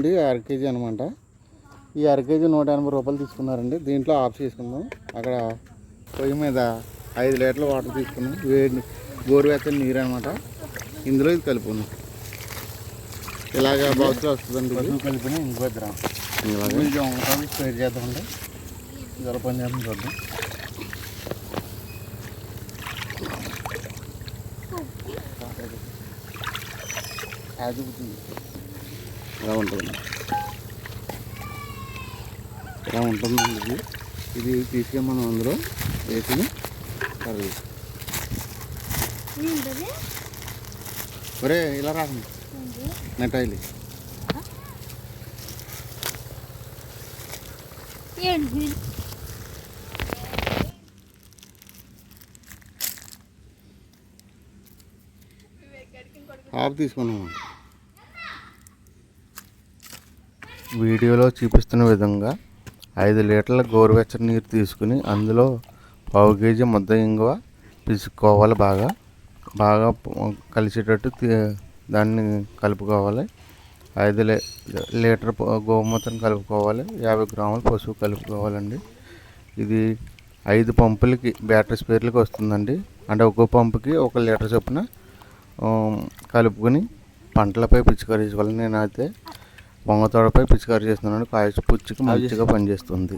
అండి, అర కేజీ అనమాట. ఈ అర కేజీ 180 రూపాయలు తీసుకున్నారండి. దీంట్లో ఆఫ్ చేసుకుందాం. అక్కడ పొయ్యి మీద 5 లీటర్ల వాటర్ తీసుకున్నాం. వేడి గోరువెచ్చని నీరు అనమాట. ఇందులో ఇది కలుపుకున్నాం. ఇలాగ బాక్స్లో వస్తుందండి. ఇది కలిపిన ఇంకో గ్రాం ఇలాగ స్ప్రేడ్ చేద్దామండి. జ్వర పని చేద్దాం చూద్దాం. ఇలా ఉంటుంది, ఇలా ఉంటుందండి. ఇది తీసుకొని మనం అందులో వేసి కర్రీ ఒరే ఇలా రాకండి నెట్టాయిలు. ఆఫ్ తీసుకున్నాము. వీడియోలో చూపిస్తున్న విధంగా 5 లీటర్ల గోరువెచ్చని నీరు తీసుకుని అందులో 1/2 కేజీ ముద్ద ఇంగువ పిసుకోవాలి. బాగా బాగా కలిసేటట్టు దాన్ని కలుపుకోవాలి. 5 లీటర్ గోమూత్రం కలుపుకోవాలి. 50 గ్రాముల పసుపు కలుపుకోవాలండి. ఇది 5 పంపులకి బ్యాటరీ స్పేర్లకి వస్తుందండి. అంటే ఒక్కో పంపుకి 1 లీటర్ చొప్పున కలుపుకొని పంటలపై పిచికారీ చేసుకోవాలి. నేనైతే వంగతోటపై పిచికారీ చేస్తున్నాను. కాయ పుచ్చికి మంచిగా పనిచేస్తుంది.